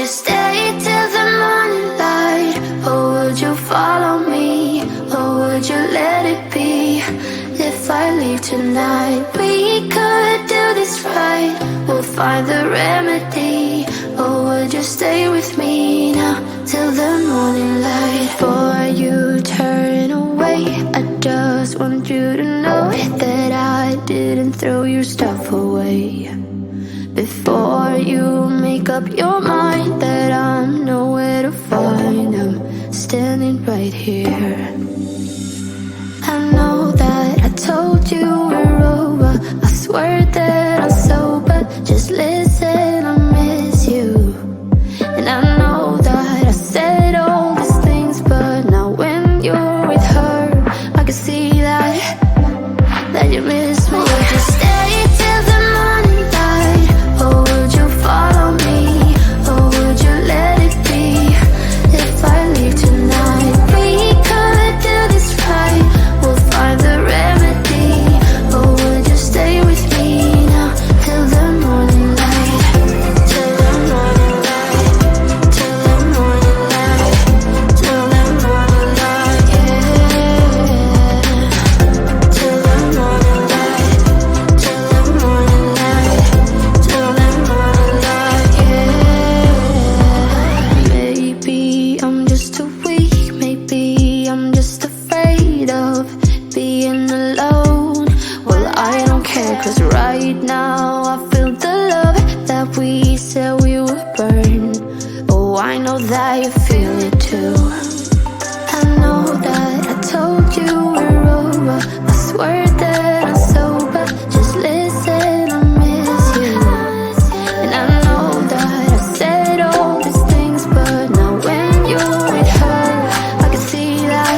stay till the morning light? Or would you follow me? Or would you let it be? If I leave tonight, we could do this right. We'll find the remedy. Or would you stay with me now till the morning light? Before you turn away, I just want you to know that I didn't throw your stuff away. Before you make up your mind that I'm nowhere to find, I'm standing right here. I know that I told you we're over. I swear that I'm sober. Just listen, I miss you. And I know that I said all these things, but now when you're with her, I can see that you miss me. Would you stay till the morning light? Or would you follow me? Or would you let it be? If I leave tonight, we could do this right. We'll find the remedy. Or would you stay with me now till the morning light? Till the morning light. Till the morning light. Till the morning light, yeah. Till the morning light. Till the morning light. Till the morning light, yeah. Maybe I'm just too weak. Maybe I'm just afraid of being alone. Well, I don't care, 'cause right now I feel the love that we said we would burn. Oh, I know that you feel it too. I know that I told you we're over. I swear that I'm sober. Just listen, I miss you. And I know that I said all these things, but now when you're with her, I can see that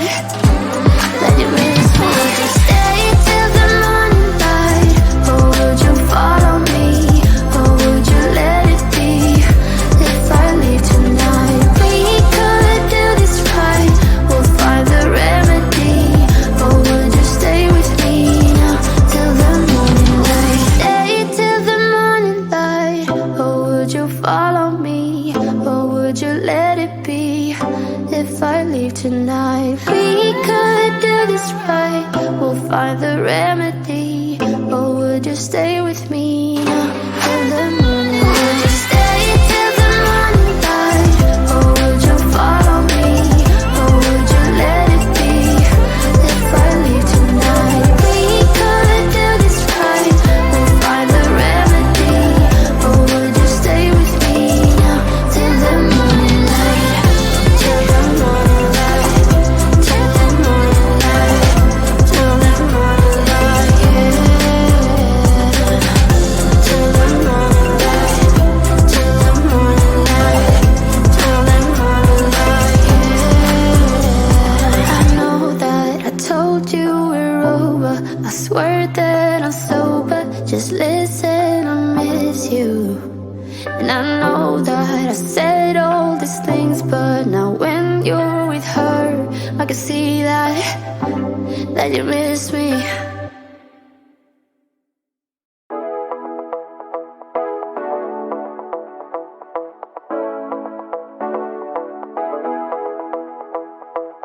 you miss me. Would you stay till the morning light? Or would you follow me? Or would you let it be? If I leave tonight, we could do this right. We'll find the remedy. Or would you stay with me now till the morning light? Stay till the morning light. Or would you follow me? Or would you let it be? If I leave tonight, we could do this right. We'll find the remedy. Or would you stay with me now till the morning light? Would you stay till the morning light? Or would you follow me? Or would you let it be? If I leave tonight, we could do this right. We'll find the remedy. Or would you stay with me now till the morning light? Till the morning light. Till the morning light. Till the morning light, yeah. Till the morning light. Till the morning light. Till the morning light, yeah. I know that I told you we're over. I swear that I'm sober. Just listen, I miss you. And I know that I said all these things, but now when you're with her, I can see that you miss me.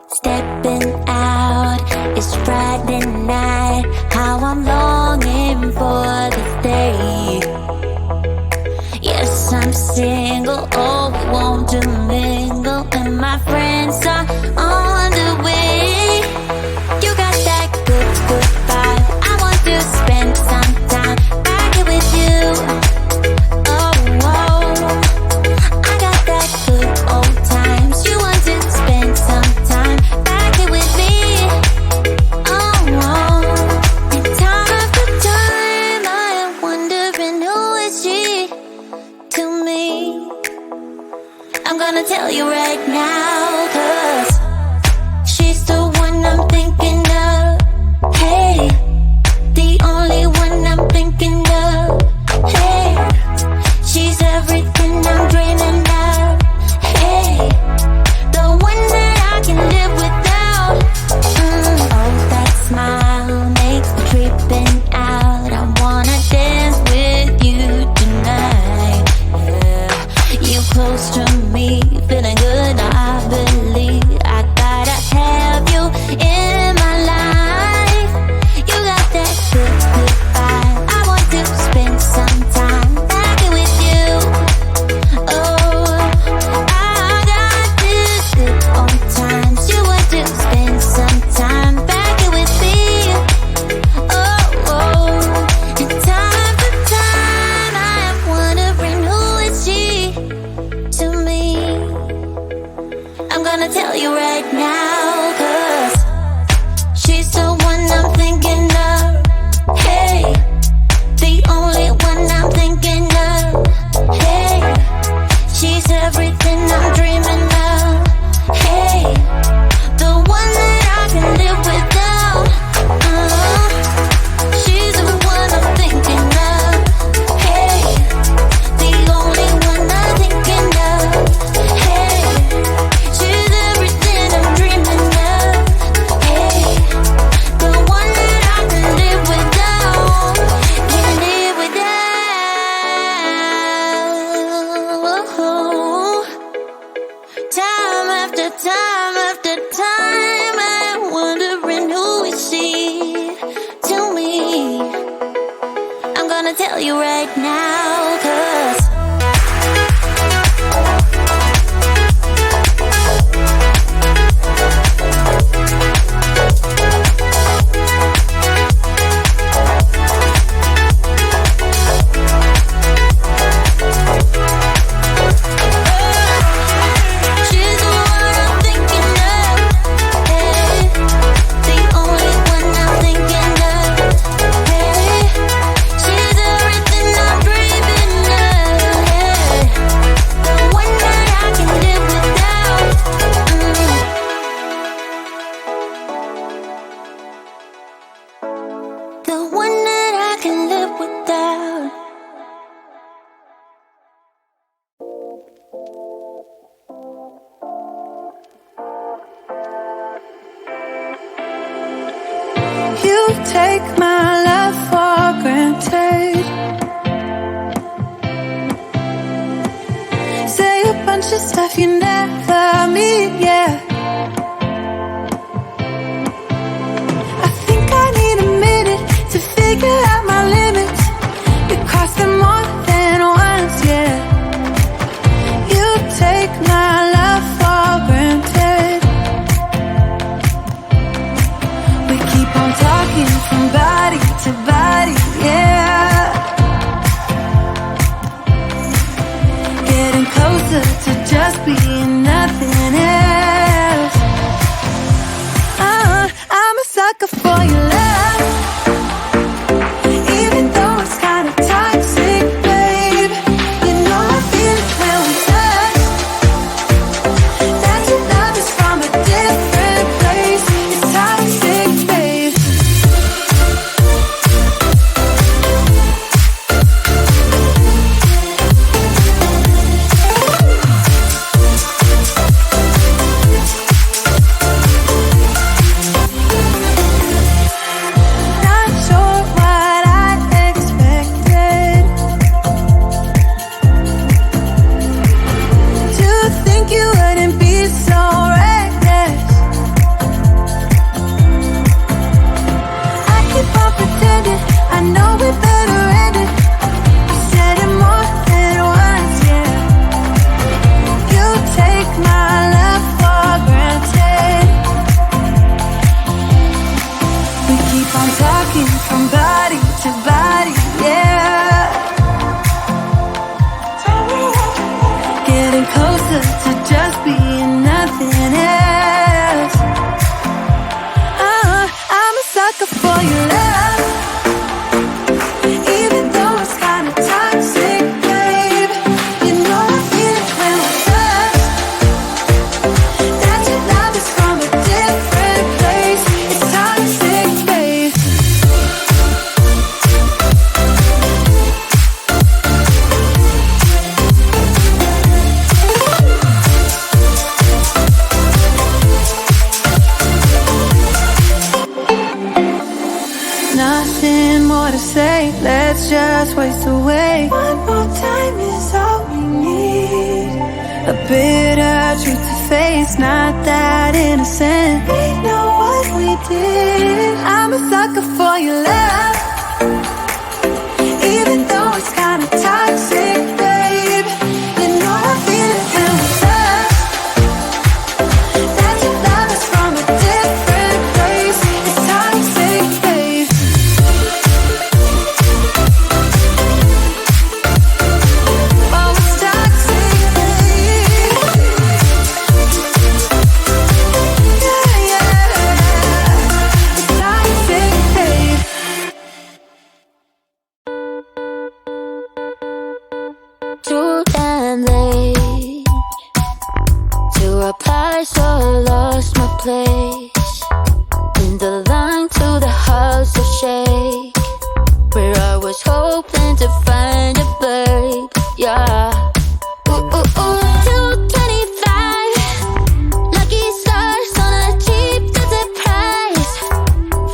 Stepping out, it's Friday night. How I'm longing for this day. Yes, I'm single, oh, we want to mingle, and my friends are on the way. You got that good, good vibe. I want to spend some time back here with you. Oh, whoa. I got that good old times. You want to spend some time back here with me. Oh, whoa. And time after time, I am wondering who is she to me. I'm gonna tell you right now, 'cause she's the one I'm thinking of. Hey, the only one I'm thinking of. Hey, she's everything I'm dreaming of. Hey, the one that I can live without. Oh, that smile makes me tripping out. I wanna dance with you tonight. Yeah, you close close to me, feeling good now I believe I gotta have you in my life. You got that good, good vibe. I want to spend some time back with you. Oh, I got this good old times. You want to spend some time back with me. Oh, oh. And time to time I am wondering who is she to me. I'm gonna tell you right now, 'cause she's the one I'm thinking of. Hey, the only one I'm thinking of. Hey, she's everything I'm dreaming of. Hey, the one that I can live without. She's the one I'm thinking of. Hey, the only one I'm thinking of. Hey, she's everything I'm dreaming of. Hey, the one that I can live without. Can't live without. Time after time after time, I'm wondering who is she to me. I'm gonna tell you right now, 'cause she's the one I'm thinking of. Hey, the only one I'm thinking of. Hey, she's everything I'm dreaming of. Hey, the one that I can live without. The one that I can live without. You take my love for granted. Say a bunch of stuff you never mean, yeah. I think I need a minute to figure out my limits. You cross them more than once, yeah. You take my love for granted. We keep on talking from body to body, yeah. Getting closer to just being nothing else. I'm a sucker for your love. Even though it's kinda toxic, babe. You know I feel it when we touch. That your love is from a different place. It's toxic, babe. Not sure what I expected. To think you wouldn't be so reckless. I keep on pretending I know we better end it. I said it more than once, yeah. You take my love for granted. We keep on talking from body to body, yeah. Getting closer to just being nothing else. I'm a sucker for your love. Even though it's kinda toxic, babe. You know I feel it when we touch. That your love is from a different place. It's toxic, babe. Nothing more to say, let's just waste away. One more time is all we need. A bitter truth to face, not that innocent. We know what we did. I'm a sucker for your love, even though it's kinda toxic, babe. You know I feel it when we touch, that your love is from a different place. It's toxic, babe. Oh, it's toxic, babe. Yeah, yeah. It's toxic, babe. Too damn late to reply, so I lost my place in the line to the house of shake, where I was hoping to find a babe. Yeah. Ooh, ooh, ooh. 225 lucky stars on a cheap ticket price.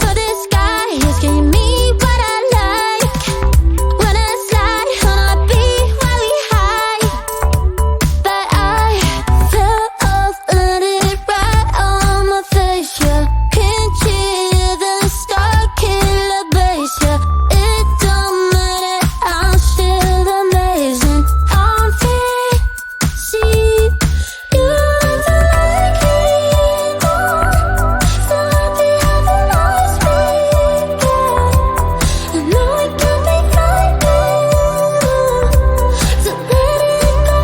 For this guy, he's giving me what I like. When I slide on a beat while we high, but I fell off, let it right on my face. Yeah, can't hear the star killer bass. Yeah, it don't matter, I'm still amazing. I'm free, see you never like anymore. So happy having lost me. Yeah, I know it can be frightening to let it go.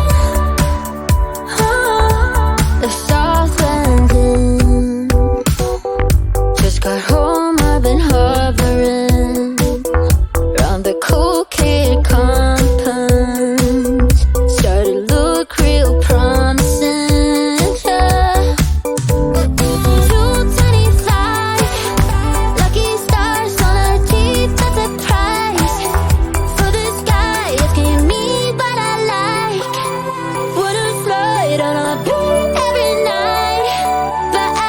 The south landing, just got home, I've been hovering around the cool kid compound. Started to look real promising, yeah. 225 lucky stars on a cheap ticket price. For this guy, it's giving me what I like. Would've slide on a beat every night, but I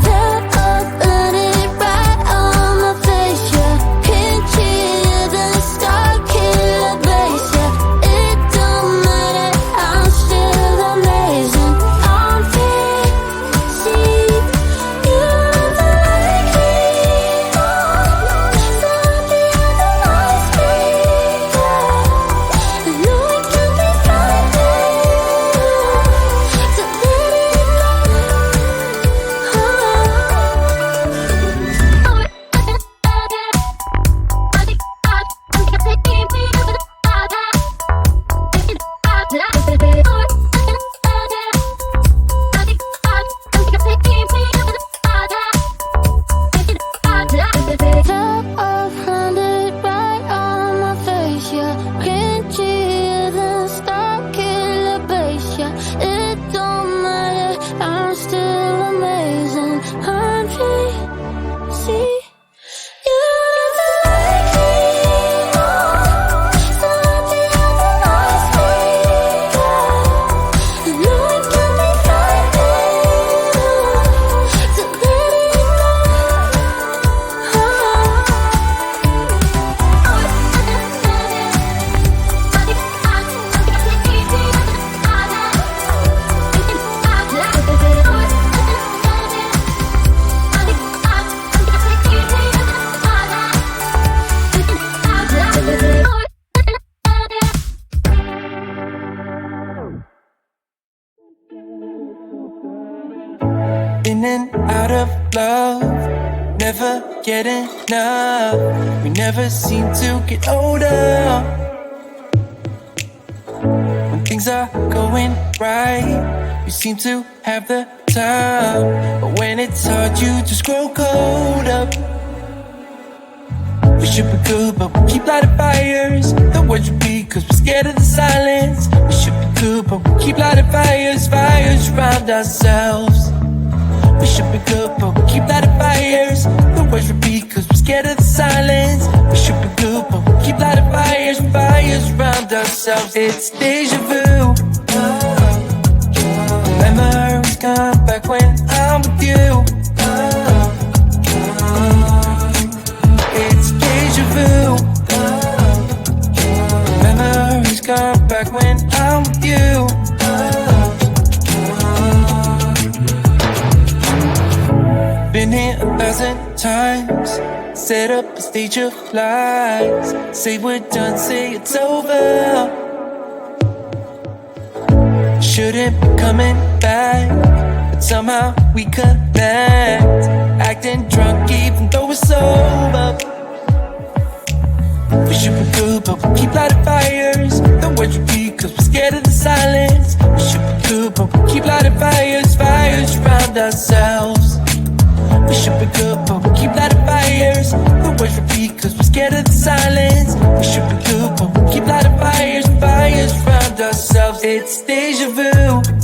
fell off, let it right on my face. Yeah, can't hear the star killer bass. Yeah, it don't matter, I'm still amazing. I'm free, see you never like anymore. So happy having lost me. Yeah, I know it can be frightening to let it go. Fell off, landed right on my face. Yeah, can't hear the star killer bass. Yeah, it don't matter, I'm still amazing. I'm free, see you never like anymore. So happy having lost me. Yeah, I know it can be frightening to let it go. In and out of love, never get enough. We never seem to get older. When things are going right, we seem to have the time. But when it's hard, you just grow colder. We should be good, but we keep lighting fires. The words repeat, cause we're scared of the silence. We should be good, but we keep lighting fires, fires around ourselves. We should be good, but we keep lighting fires. The words repeat, cause we're scared of the silence. We should be good, but we keep lighting fires, fires around ourselves. It's deja vu. Memories come back when I'm with you. It's deja vu. Memories come back when I'm with you. times. Set up a stage of lies. Say we're done, say it's over. Shouldn't be coming back, but somehow we connect. Acting drunk even though we're sober. We should be good, but we keep lighting fires. The words repeat cause we're scared of the silence. We should be good, but we keep lighting fires. Fires around ourselves. We should be good, but we keep lighting fires. The words repeat cause we're scared of the silence. We should be good, but we keep lighting fires. Fires around ourselves. It's deja vu.